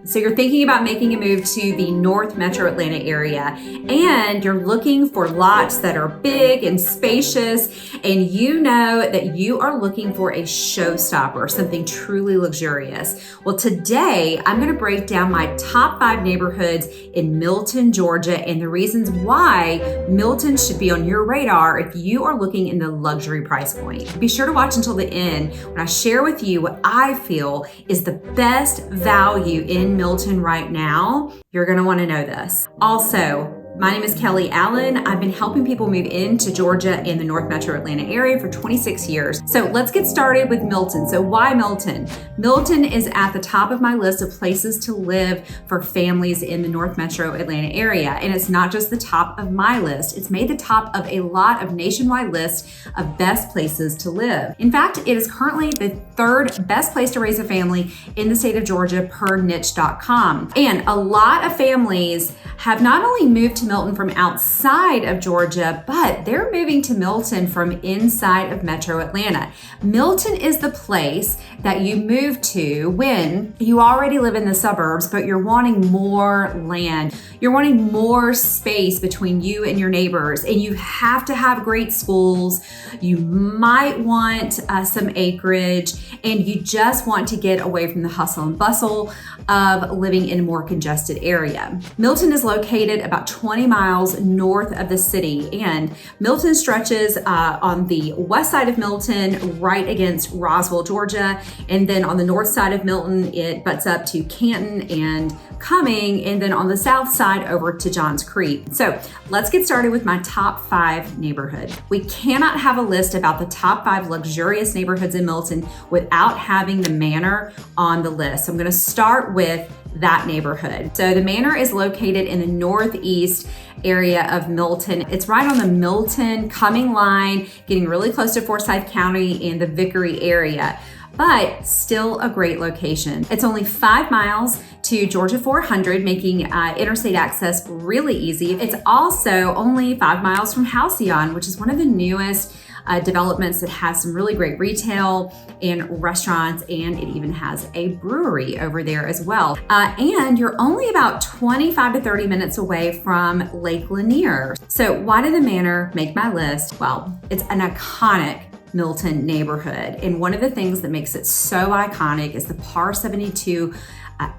So you're thinking about making a move to the North Metro Atlanta area, and you're looking for lots that are big and spacious, and you know that you are looking for a showstopper, something truly luxurious. Well, today I'm going to break down my top 5 neighborhoods in Milton, Georgia, and the reasons why Milton should be on your radar if you are looking in the luxury price point. Be sure to watch until the end when I share with you what I feel is the best value in Milton right now. You're going to want to know this. Also, my name is Kelly Allen. I've been helping people move into Georgia in the North Metro Atlanta area for 26 years. So let's get started with Milton. So why Milton? Milton is at the top of my list of places to live for families in the North Metro Atlanta area. And it's not just the top of my list. It's made the top of a lot of nationwide lists of best places to live. In fact, it is currently the 3rd best place to raise a family in the state of Georgia per niche.com. And a lot of families have not only moved to Milton from outside of Georgia, but they're moving to Milton from inside of Metro Atlanta. Milton is the place that you move to when you already live in the suburbs, but you're wanting more land. You're wanting more space between you and your neighbors, and you have to have great schools. You might want some acreage, and you just want to get away from the hustle and bustle of living in a more congested area. Milton is located about 20 miles north of the city, and Milton stretches on the west side of Milton right against Roswell, Georgia, and then on the north side of Milton it butts up to Canton and Cumming, and then on the south side over to Johns Creek. So let's get started with my top 5 neighborhood. We cannot have a list about the top 5 luxurious neighborhoods in Milton without having the Manor on the list. So I'm going to start with that neighborhood. So the Manor is located in the northeast area of Milton. It's right on the Milton Cumming line, getting really close to Forsyth County and the Vickery area, but still a great location. It's only 5 miles to Georgia 400, making interstate access really easy. It's also only 5 miles from Halcyon, which is one of the newest developments that has some really great retail and restaurants, and it even has a brewery over there as well. And you're only about 25 to 30 minutes away from Lake Lanier. So why did the Manor make my list? Well, it's an iconic Milton neighborhood. And one of the things that makes it so iconic is the Par 72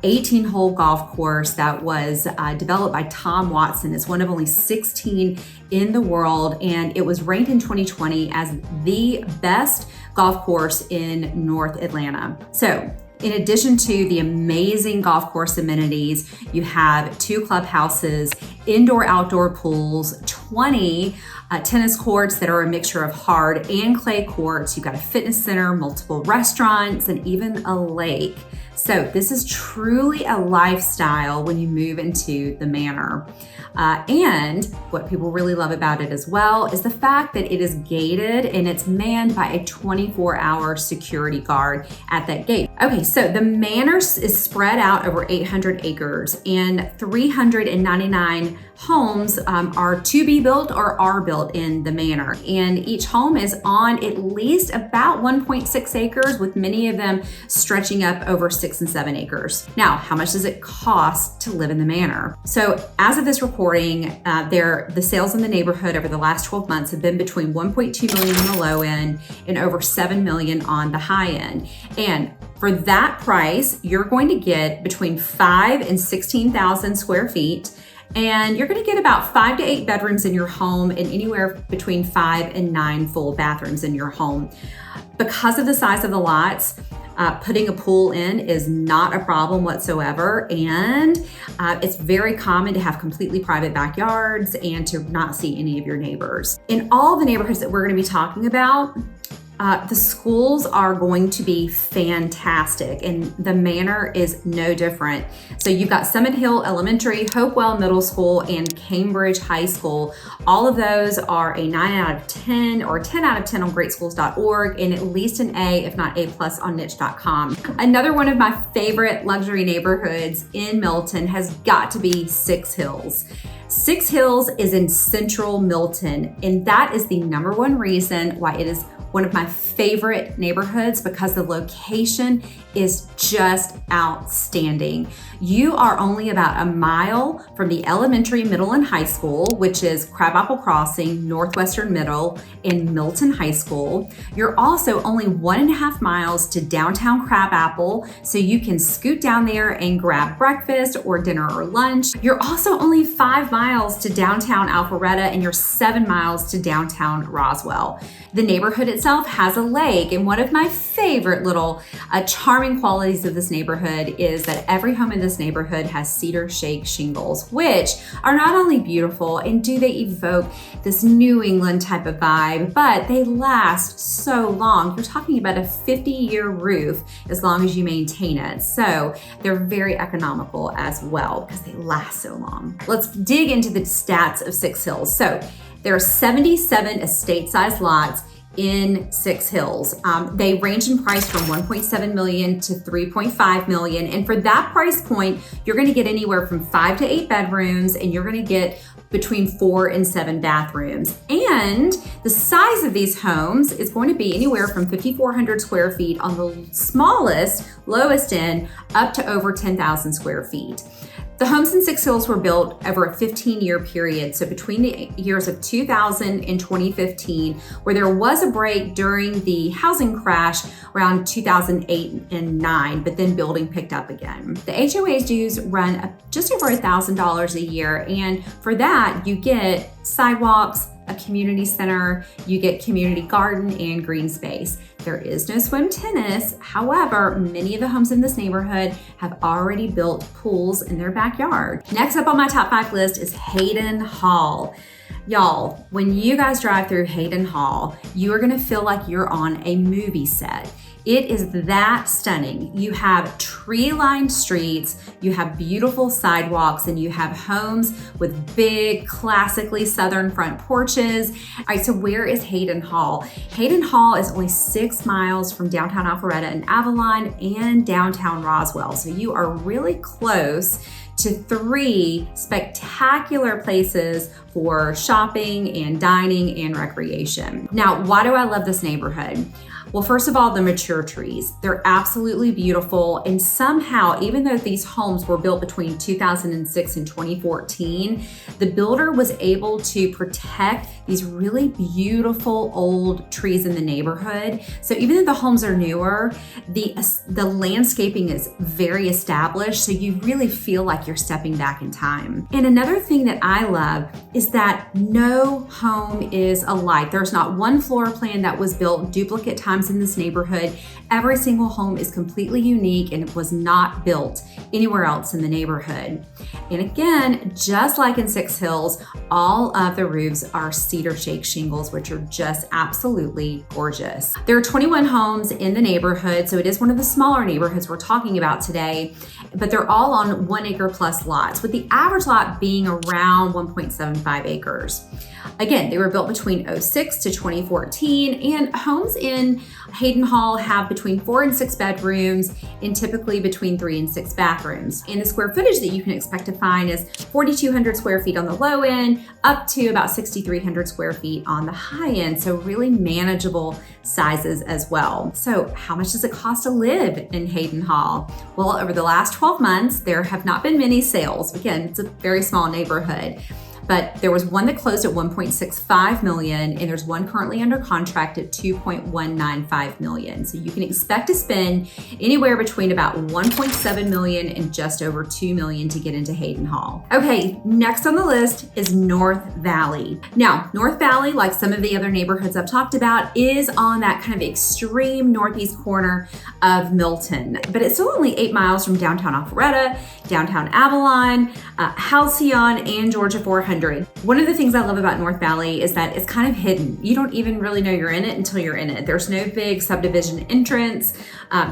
18-hole golf course that was developed by Tom Watson. It's one of only 16 in the world, and it was ranked in 2020 as the best golf course in North Atlanta. So in addition to the amazing golf course amenities, you have 2 clubhouses, indoor-outdoor pools, 20 tennis courts that are a mixture of hard and clay courts. You've got a fitness center, multiple restaurants, and even a lake. So this is truly a lifestyle when you move into the Manor. And what people really love about it as well is the fact that it is gated and it's manned by a 24-hour security guard at that gate. Okay, so the Manor is spread out over 800 acres, and 399 homes are to be built or are built in the Manor. And each home is on at least about 1.6 acres, with many of them stretching up over 6 and 7 acres. Now, how much does it cost to live in the Manor? So as of this recording, the sales in the neighborhood over the last 12 months have been between 1.2 million on the low end and over 7 million on the high end. And for that price, you're going to get between 5 and 16,000 square feet. And you're going to get about 5 to 8 bedrooms in your home and anywhere between 5 and 9 full bathrooms in your home. Because of the size of the lots, putting a pool in is not a problem whatsoever. And it's very common to have completely private backyards and to not see any of your neighbors. In all the neighborhoods that we're going to be talking about, the schools are going to be fantastic, and the Manor is no different. So you've got Summit Hill Elementary, Hopewell Middle School, and Cambridge High School. All of those are a 9 out of 10 or 10 out of 10 on greatschools.org, and at least an A, if not A+, on niche.com. Another one of my favorite luxury neighborhoods in Milton has got to be 6 Hills. 6 Hills is in central Milton, and that is the #1 reason why it is one of my favorite neighborhoods because the location is just outstanding. You are only about a mile from the elementary, middle, and high school, which is Crabapple Crossing, Northwestern Middle, and Milton High School. You're also only 1.5 miles to downtown Crabapple, so you can scoot down there and grab breakfast or dinner or lunch. You're also only 5 miles to downtown Alpharetta, and you're 7 miles to downtown Roswell. The neighborhood itself has a lake, and one of my favorite little charming qualities of this neighborhood is that every home in this neighborhood has cedar shake shingles, which are not only beautiful and do they evoke this New England type of vibe, but they last so long. You're talking about a 50-year roof as long as you maintain it. So they're very economical as well because they last so long. Let's dig into the stats of Six Hills. So there are 77 estate-sized lots in Six Hills. They range in price from 1.7 million to 3.5 million. And for that price point, you're gonna get anywhere from 5 to 8 bedrooms, and you're gonna get between 4 and 7 bathrooms. And the size of these homes is going to be anywhere from 5,400 square feet on the smallest, lowest end, up to over 10,000 square feet. The homes in Six Hills were built over a 15-year period, so between the years of 2000 and 2015, where there was a break during the housing crash around 2008 and 9, but then building picked up again. The HOA's dues run just over $1,000 a year, and for that, you get sidewalks, a community center, you get community garden and green space. There is no swim tennis. However, many of the homes in this neighborhood have already built pools in their backyard. Next up on my top 5 list is Hayden Hall. Y'all, when you guys drive through Hayden Hall, you are gonna feel like you're on a movie set. It is that stunning. You have tree-lined streets, you have beautiful sidewalks, and you have homes with big, classically Southern front porches. All right, so where is Hayden Hall? Hayden Hall is only 6 miles from downtown Alpharetta and Avalon and downtown Roswell. So you are really close to 3 spectacular places for shopping and dining and recreation. Now, why do I love this neighborhood? Well, first of all, the mature trees. They're absolutely beautiful. And somehow, even though these homes were built between 2006 and 2014, the builder was able to protect these really beautiful old trees in the neighborhood. So even though the homes are newer, the landscaping is very established. So you really feel like you're stepping back in time. And another thing that I love is that no home is alike. There's not one floor plan that was built duplicate times in this neighborhood. Every single home is completely unique and it was not built anywhere else in the neighborhood. And again, just like in Six Hills, all of the roofs are cedar shake shingles, which are just absolutely gorgeous. There are 21 homes in the neighborhood, so it is one of the smaller neighborhoods we're talking about today, but they're all on 1 acre plus lots, with the average lot being around 1.75 acres. Again, they were built between 2006 to 2014, and homes in Hayden Hall have between 4 and 6 bedrooms and typically between 3 and 6 bathrooms. And the square footage that you can expect to find is 4,200 square feet on the low end, up to about 6,300 square feet on the high end. So really manageable sizes as well. So how much does it cost to live in Hayden Hall? Well, over the last 12 months, there have not been many sales. Again, it's a very small neighborhood. But there was one that closed at 1.65 million, and there's one currently under contract at 2.195 million. So you can expect to spend anywhere between about 1.7 million and just over 2 million to get into Hayden Hall. Okay, next on the list is North Valley. Now, North Valley, like some of the other neighborhoods I've talked about, is on that kind of extreme northeast corner of Milton, but it's still only 8 miles from downtown Alpharetta, downtown Avalon, Halcyon, and Georgia 400. One of the things I love about North Valley is that it's kind of hidden. You don't even really know you're in it until you're in it. There's no big subdivision entrance.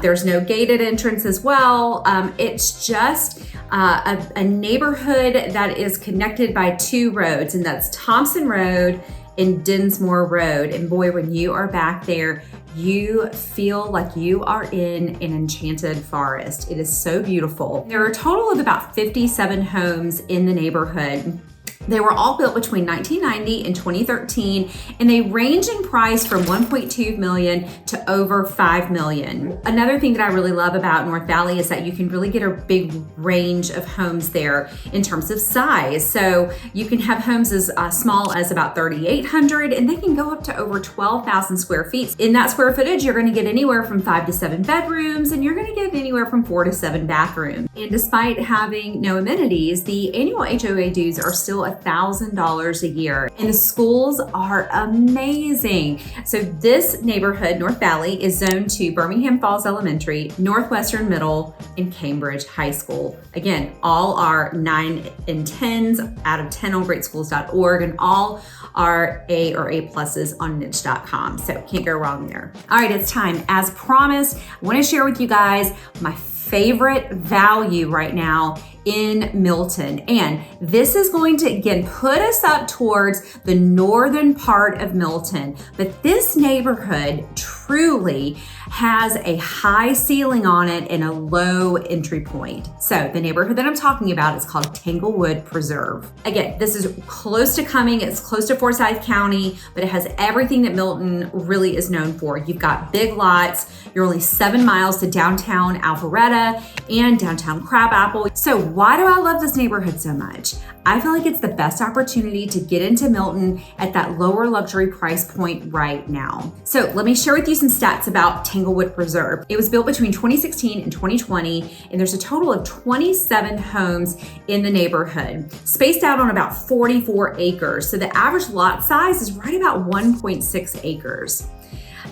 There's no gated entrance as well. It's just a neighborhood that is connected by 2 roads, and that's Thompson Road and Dinsmore Road. And boy, when you are back there, you feel like you are in an enchanted forest. It is so beautiful. There are a total of about 57 homes in the neighborhood. They were all built between 1990 and 2013, and they range in price from 1.2 million to over 5 million. Another thing that I really love about North Valley is that you can really get a big range of homes there in terms of size. So you can have homes as small as about 3,800, and they can go up to over 12,000 square feet. In that square footage, you're going to get anywhere from 5 to 7 bedrooms, and you're going to get anywhere from 4 to 7 bathrooms. And despite having no amenities, the annual HOA dues are still $1,000 a year, and the schools are amazing. So this neighborhood, North Valley, is zoned to Birmingham Falls Elementary, Northwestern Middle, and Cambridge High School. Again, all are 9 and 10s out of 10 on greatschools.org, and all are A or A pluses on niche.com. So can't go wrong there. All right, it's time. As promised, I want to share with you guys my favorite value right now in Milton. And this is going to, again, put us up towards the northern part of Milton. But this neighborhood truly has a high ceiling on it and a low entry point. So the neighborhood that I'm talking about is called Tanglewood Preserve. Again, this is close to Cumming, it's close to Forsyth County, but it has everything that Milton really is known for. You've got big lots, you're only 7 miles to downtown Alpharetta and downtown Crabapple. So why do I love this neighborhood so much? I feel like it's the best opportunity to get into Milton at that lower luxury price point right now. So let me share with you some stats about Tanglewood Preserve. It was built between 2016 and 2020, and there's a total of 27 homes in the neighborhood, spaced out on about 44 acres. So the average lot size is right about 1.6 acres.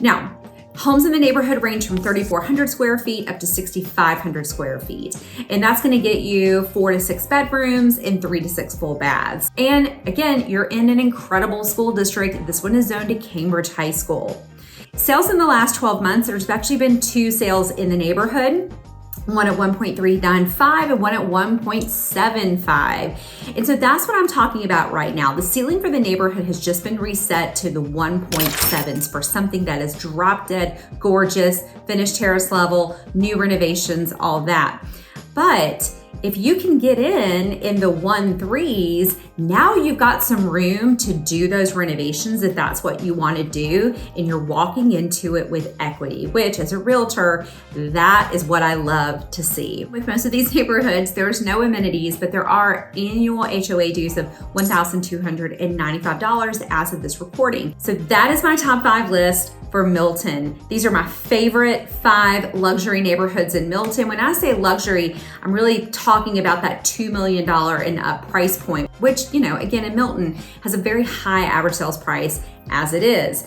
Now, homes in the neighborhood range from 3,400 square feet up to 6,500 square feet. And that's gonna get you 4 to 6 bedrooms and 3 to 6 full baths. And again, you're in an incredible school district. This one is zoned to Cambridge High School. Sales in the last 12 months, there's actually been 2 sales in the neighborhood. One at 1.395 and one at 1.75. And so that's what I'm talking about right now. The ceiling for the neighborhood has just been reset to the 1.7s for something that is drop dead, gorgeous, finished terrace level, new renovations, all that. But if you can get in the 1.3s, now you've got some room to do those renovations if that's what you want to do, and you're walking into it with equity, which as a realtor, that is what I love to see. With most of these neighborhoods, there's no amenities, but there are annual HOA dues of $1,295 as of this recording. So that is my top 5 list for Milton. These are my favorite 5 luxury neighborhoods in Milton. When I say luxury, I'm really talking about that $2 million and up price point, which, you know, again, in Milton has a very high average sales price as it is.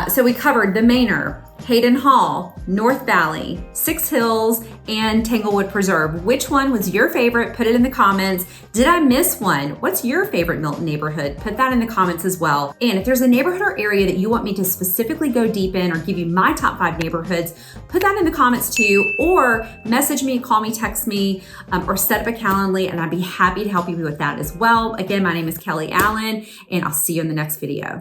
So we covered the Manor, Hayden Hall, North Valley, 6 Hills, and Tanglewood Preserve. Which one was your favorite? Put it in the comments. Did I miss one? What's your favorite Milton neighborhood? Put that in the comments as well. And if there's a neighborhood or area that you want me to specifically go deep in or give you my top 5 neighborhoods, put that in the comments too, or message me, call me, text me, or set up a Calendly, and I'd be happy to help you with that as well. Again, my name is Kelly Allen, and I'll see you in the next video.